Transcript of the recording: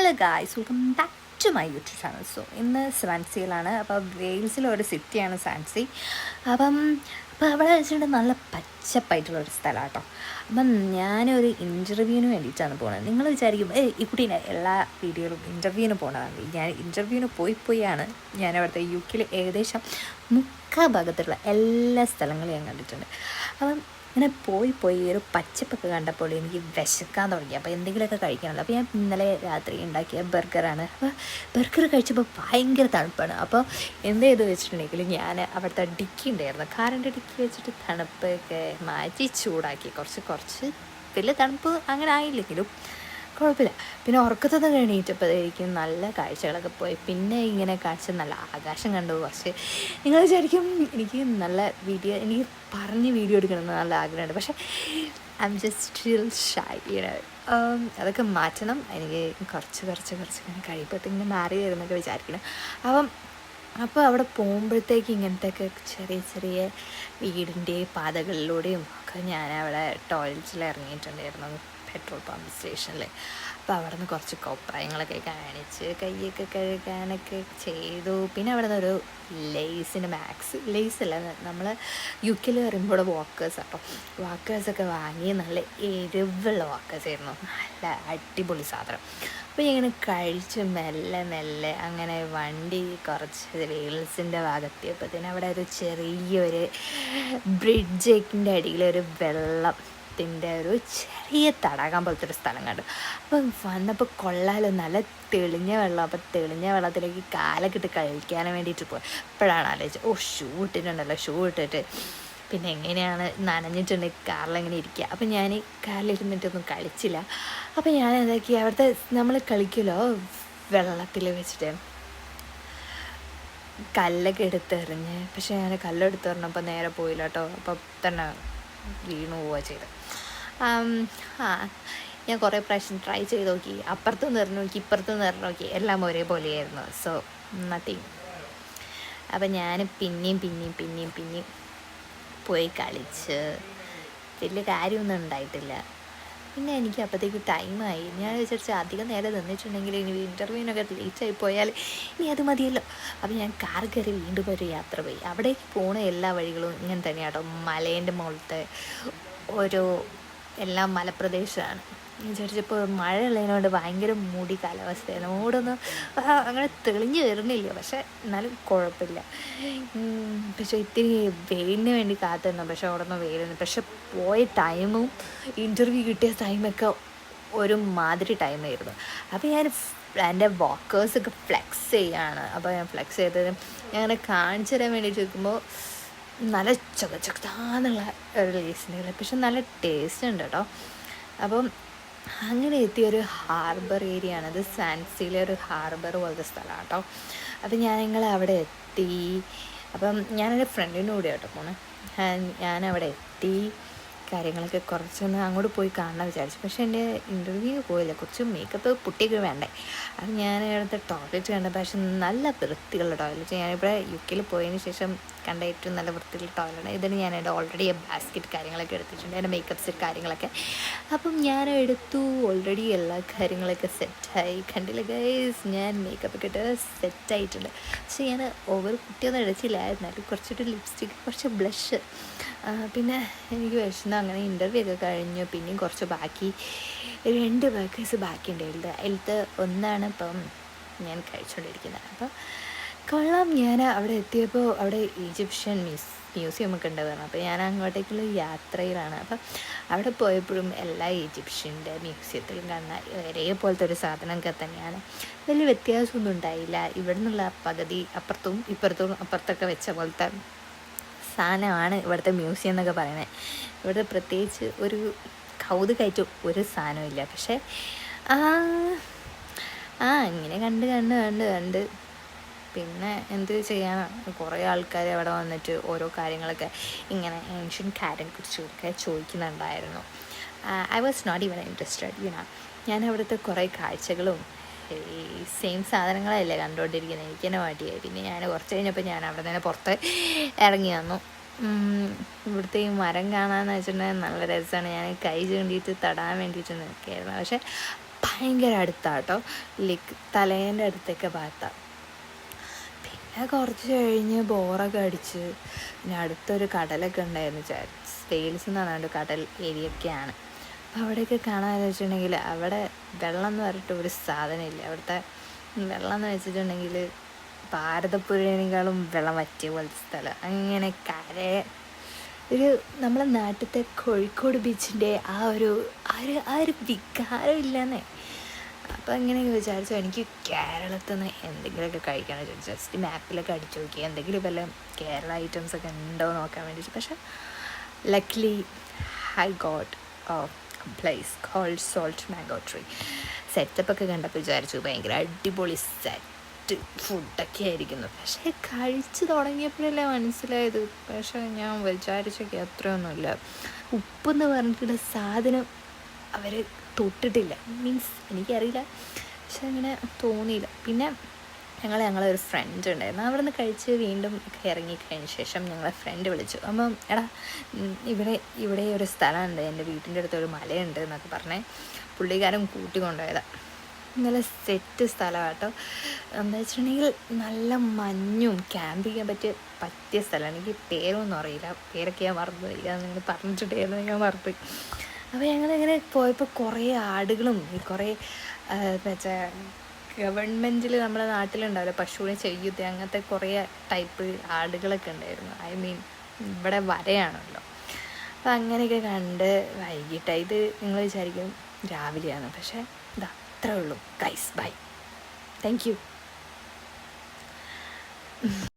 Hello guys, welcome back to my YouTube channel. So ഇന്ന് സ്വാൻസിയിലാണ്. അപ്പോൾ വെയിൽസിലൊരു സിറ്റിയാണ് സ്വാൻസി. അപ്പം അവിടെ വെച്ചിട്ട് നല്ല പച്ചപ്പായിട്ടുള്ളൊരു സ്ഥലമാണ് കേട്ടോ. അപ്പം ഞാനൊരു ഇൻ്റർവ്യൂവിന് വേണ്ടിയിട്ടാണ് പോകുന്നത്. നിങ്ങൾ വിചാരിക്കും ഈ കുട്ടീനെ എല്ലാ വീഡിയോയിലും ഇൻ്റർവ്യൂവിന് പോകുന്നതാണ്. ഞാൻ ഇൻ്റർവ്യൂവിന് പോയാണ് ഞാൻ അവിടുത്തെ UK ഏകദേശം മുക്കാൽ ഭാഗത്തുള്ള എല്ലാ സ്ഥലങ്ങളും ഞാൻ കണ്ടിട്ടുണ്ട്. അപ്പം ഇങ്ങനെ പോയി ഒരു പച്ചപ്പൊക്കെ കണ്ടപ്പോൾ എനിക്ക് വിശക്കാൻ തുടങ്ങി. അപ്പോൾ എന്തെങ്കിലുമൊക്കെ കഴിക്കണമല്ലോ. അപ്പോൾ ഞാൻ ഇന്നലെ രാത്രി ഉണ്ടാക്കിയ ബർഗറാണ്. അപ്പോൾ ബർഗർ കഴിച്ചപ്പോൾ ഭയങ്കര തണുപ്പാണ്. അപ്പോൾ എന്ത് ചെയ്ത് വെച്ചിട്ടുണ്ടെങ്കിൽ ഞാൻ അവിടുത്തെ ഡിക്കി ഉണ്ടായിരുന്നു, കാറിൻ്റെ ഡിക്കി വെച്ചിട്ട് തണുപ്പൊക്കെ മാറ്റി ചൂടാക്കി കുറച്ച് വലിയ തണുപ്പ് അങ്ങനെ ആയില്ലെങ്കിലും കുഴപ്പമില്ല. പിന്നെ ഉറക്കത്തൊന്നും കഴിഞ്ഞിട്ടപ്പോഴേക്കും നല്ല കാഴ്ചകളൊക്കെ പോയി. പിന്നെ ഇങ്ങനെ കാഴ്ച നല്ല ആകാശം കണ്ടു. കുറച്ച് നിങ്ങൾ വിചാരിക്കും എനിക്ക് നല്ല എനിക്ക് പറഞ്ഞ് വീഡിയോ എടുക്കണമെന്ന് നല്ല ആഗ്രഹമുണ്ട്. പക്ഷേ I am just still shy. അതൊക്കെ മാറ്റണം. എനിക്ക് കുറച്ച് ഇങ്ങനെ കഴിയുമ്പോഴത്തേക്ക് ഇങ്ങനെ മാറി വരുന്നൊക്കെ വിചാരിക്കണം. അപ്പോൾ അവിടെ പോകുമ്പോഴത്തേക്ക് ഇങ്ങനത്തെയൊക്കെ ചെറിയ വീടിൻ്റെ പാതകളിലൂടെയും ഒക്കെ ഞാൻ അവിടെ ടോയ്ലറ്റിൽ ഇറങ്ങിയിട്ടുണ്ടായിരുന്നു, പെട്രോൾ പമ്പ് സ്റ്റേഷനിൽ. അപ്പോൾ അവിടെ നിന്ന് കുറച്ച് കോപ്രായങ്ങളൊക്കെ കാണിച്ച് കൈയൊക്കെ കഴുകാനൊക്കെ ചെയ്തു. പിന്നെ അവിടെ നിന്ന് ഒരു ലേസിൻ്റെ ലേസല്ല, നമ്മൾ UK വരുമ്പോൾ വാക്കേഴ്സ് കേട്ടോ. വാക്കേഴ്സൊക്കെ വാങ്ങി നല്ല എരിവുള്ള വാക്കേഴ്സ് ആയിരുന്നു, നല്ല അടിപൊളി സാധനം. അപ്പോൾ ഇങ്ങനെ കഴിച്ച് മെല്ലെ അങ്ങനെ വണ്ടി കുറച്ച് വെയിൽസിൻ്റെ ഭാഗത്തെത്തിയപ്പോഴത്തേന് അവിടെ ഒരു ചെറിയൊരു ബ്രിഡ്ജിൻ്റെ അടിയിലൊരു വെള്ളത്തിൻ്റെ ഒരു ചെറിയ തടാകം പോലത്തെ ഒരു സ്ഥലം കണ്ടു. അപ്പം വന്നപ്പോൾ കൊള്ളാലോ, നല്ല തെളിഞ്ഞ വെള്ളം. അപ്പം തെളിഞ്ഞ വെള്ളത്തിലേക്ക് കാലൊക്കെ ഇട്ട് കഴിക്കാൻ വേണ്ടിയിട്ട് പോയി. അപ്പോഴാണ് ആലോചിച്ചത്, ഷൂ ഇട്ടിട്ട് പിന്നെ എങ്ങനെയാണ് നനഞ്ഞിട്ടുണ്ടെങ്കിൽ കാറിലെങ്ങനെ ഇരിക്കുക. അപ്പം ഞാൻ കാറിലിരുന്നിട്ടൊന്നും കളിച്ചില്ല. അപ്പം ഞാൻ എന്താക്കി, അവിടുത്തെ നമ്മൾ കളിക്കുമല്ലോ വെള്ളത്തിൽ വെച്ചിട്ട് കല്ലൊക്കെ എടുത്തെറിഞ്ഞ്. പക്ഷേ ഞാൻ കല്ലെടുത്തെറിഞ്ഞപ്പോൾ നേരെ പോയില്ല കേട്ടോ. അപ്പം തന്നെ വീണു പോവുക ചെയ്ത്. ഞാൻ കുറേ പ്രാവശ്യം ട്രൈ ചെയ്ത് നോക്കി, അപ്പുറത്ത് നിറഞ്ഞു നോക്കി, ഇപ്പുറത്ത് നിറഞ്ഞു നോക്കി, എല്ലാം ഒരേപോലെയായിരുന്നു. So nothing. അപ്പം ഞാൻ പിന്നെയും പോയി കളിച്ച് വലിയ കാര്യമൊന്നും ഉണ്ടായിട്ടില്ല. പിന്നെ എനിക്ക് അപ്പോഴത്തേക്ക് ടൈമായി. ഞാൻ വിചാരിച്ച് അധികം നേരം നിന്നിട്ടുണ്ടെങ്കിൽ ഇനി ഇൻ്റർവ്യൂവിനൊക്കെ ലേറ്റായി പോയാൽ ഇനി അത് മതിയല്ലോ. അപ്പോൾ ഞാൻ കാർ കയറി വീണ്ടും ഒരു യാത്ര പോയി. അവിടേക്ക് പോണ എല്ലാ വഴികളും ഇങ്ങനെ തന്നെയാട്ടോ, മലേൻ്റെ മുകളിലത്തെ ഓരോ എല്ലാം മലപ്രദേശമാണ്. വിചാരിച്ചപ്പോൾ മഴ ഉള്ളതിനോട് ഭയങ്കര മൂടി കാലാവസ്ഥയാണ്. മൂടൊന്നും അങ്ങനെ തെളിഞ്ഞ് വരുന്നില്ല, പക്ഷെ എന്നാലും കുഴപ്പമില്ല. പക്ഷേ ഇത്തിരി വെയിലിന് വേണ്ടി കാത്തിരുന്നു. പക്ഷെ അവിടെ നിന്ന് വെയിലുണ്ട്. പക്ഷെ പോയ ടൈമും ഇൻ്റർവ്യൂ കിട്ടിയ ടൈമൊക്കെ ഒരു മാതിരി ടൈമായിരുന്നു. അപ്പോൾ ഞാൻ എൻ്റെ വാക്കേഴ്സൊക്കെ ഫ്ലെക്സ് ചെയ്യാണ്. അപ്പോൾ ഞാൻ ഫ്ലെക്സ് ചെയ്തത് ഞാൻ അങ്ങനെ കാണിച്ചു തരാൻ വേണ്ടിയിട്ട് നിൽക്കുമ്പോൾ നല്ല ചൊകച്ചൊകത്താന്നുള്ള ഒരു ലേസിൻ്റെ, പക്ഷെ നല്ല ടേസ്റ്റ് ഉണ്ട് കേട്ടോ. അപ്പം അങ്ങനെ എത്തിയൊരു ഹാർബർ ഏരിയ ആണത്. സ്വാൻസിയിലെ ഒരു ഹാർബർ പോലത്തെ സ്ഥലമാണ് കേട്ടോ. അപ്പം ഞാൻ അവിടെ എത്തി. അപ്പം ഞാനെൻ്റെ ഫ്രണ്ടിൻ്റെ കൂടെ കേട്ടോ പോണേ. ഞാനവിടെ എത്തി, കാര്യങ്ങളൊക്കെ കുറച്ചൊന്ന് അങ്ങോട്ട് പോയി കാണാൻ വിചാരിച്ചു. പക്ഷേ എൻ്റെ ഇൻ്റർവ്യൂ പോയില്ല, കുറച്ച് മേക്കപ്പ് പുട്ടിയൊക്കെ വേണ്ടേ. അത് ഞാൻ ഇവിടുത്തെ ടോയ്ലറ്റ് കണ്ടപ്പോൾ പക്ഷെ നല്ല വൃത്തിയുള്ള ടോയ്ലറ്റ്. ഞാനിവിടെ UK പോയതിന് ശേഷം കണ്ട ഏറ്റവും നല്ല വൃത്തിയുള്ള ടോയ്ലറ്റ്. ഇതിന് ഞാൻ എൻ്റെ ഓൾറെഡി ബാസ്ക്കറ്റ് കാര്യങ്ങളൊക്കെ എടുത്തിട്ടുണ്ട്, എൻ്റെ മേക്കപ്പ് സെറ്റ് കാര്യങ്ങളൊക്കെ. അപ്പം ഞാൻ എടുത്തു, ഓൾറെഡി എല്ലാ കാര്യങ്ങളൊക്കെ സെറ്റായി. കണ്ടില്ല ഗൈസ്, ഞാൻ മേക്കപ്പൊക്കെ ഇട്ട് സെറ്റായിട്ടുണ്ട്. പക്ഷേ ഞാൻ ഓവർ കുട്ടിയൊന്നും എടുത്തില്ലായിരുന്നാലും കുറച്ചൊരു ലിപ്സ്റ്റിക്ക്, കുറച്ച് ബ്ലഷ്, പിന്നെ എനിക്ക് വിഷമം. അങ്ങനെ ഇൻ്റർവ്യൂ ഒക്കെ കഴിഞ്ഞു. പിന്നെയും കുറച്ച് ബാക്കി 2 ബർഗേഴ്സ് ബാക്കിയുണ്ട്. അതിലത്തെ ഒന്നാണ് ഇപ്പം ഞാൻ കഴിച്ചുകൊണ്ടിരിക്കുന്നത്. അപ്പോൾ കൊള്ളാം. ഞാൻ അവിടെ എത്തിയപ്പോൾ അവിടെ ഈജിപ്ഷ്യൻ മ്യൂസിയം ഒക്കെ ഉണ്ട് പറഞ്ഞു. അപ്പോൾ ഞാൻ അങ്ങോട്ടേക്കുള്ള യാത്രയിലാണ്. അപ്പം അവിടെ പോയപ്പോഴും എല്ലാ ഈജിപ്ഷ്യൻ്റെ മ്യൂസിയത്തിലും കാണുന്ന ഒരേപോലത്തെ ഒരു സാധനമൊക്കെ തന്നെയാണ്. വലിയ വ്യത്യാസമൊന്നും ഉണ്ടായില്ല. ഇവിടെ നിന്നുള്ള പകുതി അപ്പുറത്തൊക്കെ വെച്ച പോലത്തെ സാധനമാണ് ഇവിടുത്തെ മ്യൂസിയം എന്നൊക്കെ പറയുന്നത്. ഇവിടെ പ്രത്യേകിച്ച് ഒരു കൗതുകമായിട്ട് ഒരു സാധനമില്ല. പക്ഷേ ഇങ്ങനെ കണ്ട് പിന്നെ എന്ത് ചെയ്യാനാണ്, കുറേ ആൾക്കാർ അവിടെ വന്നിട്ട് ഓരോ കാര്യങ്ങളൊക്കെ ഇങ്ങനെ ഏൻഷ്യൻ കാര്യങ്ങളെക്കുറിച്ചൊക്കെ ചോദിക്കുന്നുണ്ടായിരുന്നു. I was not even interested. ഞാൻ അവിടുത്തെ കുറേ കാഴ്ചകളും ഈ സെയിം സാധനങ്ങളല്ലേ കണ്ടുകൊണ്ടിരിക്കുന്നത്. എനിക്ക് തന്നെ മടിയായി. പിന്നെ ഞാൻ കുറച്ച് കഴിഞ്ഞപ്പോൾ ഞാൻ അവിടെ നിന്ന് പുറത്ത് ഇറങ്ങി വന്നു. ഇവിടുത്തെ ഈ മരം കാണാമെന്ന് വെച്ചിട്ടുണ്ടെങ്കിൽ നല്ല രസമാണ്. ഞാൻ കൈ ചൂണ്ടിയിട്ട് തടാൻ വേണ്ടിയിട്ട് നിൽക്കുകയായിരുന്നു. പക്ഷേ ഭയങ്കര അടുത്താട്ടോ, ലൈക്ക് തലേൻ്റെ അടുത്തൊക്കെ ഭാഗത്താണ്. പിന്നെ കുറച്ച് കഴിഞ്ഞ് ബോറൊക്കെ അടിച്ച് പിന്നെ അടുത്തൊരു കടലൊക്കെ ഉണ്ടായിരുന്നു, വെയിൽസ് എന്ന് പറഞ്ഞാൽ കടൽ ഏരിയയൊക്കെയാണ്. അപ്പോൾ അവിടെയൊക്കെ കാണാമെന്ന് വെച്ചിട്ടുണ്ടെങ്കിൽ അവിടെ വെള്ളം എന്ന് പറഞ്ഞിട്ട് ഒരു സാധനമില്ല. അവിടുത്തെ വെള്ളം എന്ന് വെച്ചിട്ടുണ്ടെങ്കിൽ ഭാരതപ്പുഴയേക്കാളും വെള്ളം വറ്റിയ പോലത്തെ സ്ഥലം. അങ്ങനെ ഒരു നമ്മളെ നാട്ടിലത്തെ കോഴിക്കോട് ബീച്ചിൻ്റെ ആ ഒരു വികാരം ഇല്ലെന്നേ. അപ്പോൾ അങ്ങനെയൊക്കെ വിചാരിച്ചു എനിക്ക് കേരളത്തിൽ നിന്ന് എന്തെങ്കിലുമൊക്കെ കഴിക്കണം. ജസ്റ്റ് മാപ്പിലൊക്കെ അടിച്ചു നോക്കി എന്തെങ്കിലും വല്ല കേരള ഐറ്റംസൊക്കെ ഉണ്ടോ നോക്കാൻ വേണ്ടിയിട്ട്. പക്ഷേ luckily I got place called salt mango tree. സെറ്റപ്പൊക്കെ കണ്ടപ്പോൾ വിചാരിച്ചു ഭയങ്കര അടിപൊളി സെറ്റ് ഫുഡൊക്കെ ആയിരിക്കുന്നു. പക്ഷേ കഴിച്ച് തുടങ്ങിയപ്പോഴല്ലേ മനസ്സിലായത്. പക്ഷേ ഞാൻ വിചാരിച്ചൊക്കെ അത്രയൊന്നുമില്ല. ഉപ്പെന്ന് പറഞ്ഞിട്ടുള്ള സാധനം അവർ തൊട്ടിട്ടില്ല. മീൻസ് എനിക്കറിയില്ല, പക്ഷെ അങ്ങനെ തോന്നിയില്ല. പിന്നെ ഞങ്ങളെ ഒരു ഫ്രണ്ട് ഉണ്ടായിരുന്നു, അവിടെ നിന്ന് കഴിച്ച് വീണ്ടും ഇറങ്ങിക്കഴിഞ്ഞ ശേഷം ഞങ്ങളെ ഫ്രണ്ട് വിളിച്ചു. അപ്പം എടാ ഇവിടെ ഒരു സ്ഥലമുണ്ട്, എൻ്റെ വീട്ടിൻ്റെ അടുത്തൊരു മലയുണ്ട് എന്നൊക്കെ പറഞ്ഞേ. പുള്ളിക്കാരൻ കൂട്ടിക്കൊണ്ടുപോയതാണ്. നല്ല സെറ്റ് സ്ഥലമാട്ടോ. എന്താ വെച്ചിട്ടുണ്ടെങ്കിൽ നല്ല മഞ്ഞും ക്യാമ്പ് ചെയ്യാൻ പറ്റിയ സ്ഥലമാണ്. എനിക്ക് പേരൊന്നും അറിയില്ല, പേരൊക്കെ ഞാൻ മറന്നുപോയി. അത് നിങ്ങൾ പറഞ്ഞിട്ടുണ്ടായിരുന്നു, ഞാൻ മറന്നുപോയി. അപ്പോൾ ഞങ്ങളിങ്ങനെ പോയപ്പോൾ കുറേ ആടുകളും കുറേ വെച്ചാൽ ഗവൺമെൻറ്റിൽ നമ്മുടെ നാട്ടിലുണ്ടാവില്ല പശുവിനെ ചെയ്യുന്നത്, അങ്ങനത്തെ കുറേ ടൈപ്പ് ആടുകളൊക്കെ ഉണ്ടായിരുന്നു. ഐ മീൻ ഇവിടെ വരയാണല്ലോ. അപ്പോൾ അങ്ങനെയൊക്കെ കണ്ട് വൈകിട്ടായി. ഇത് നിങ്ങൾ വിചാരിക്കും രാവിലെയാണ്, പക്ഷേ ഇതാ അത്രേ ഉള്ളൂ ഗൈസ്. By, thank you.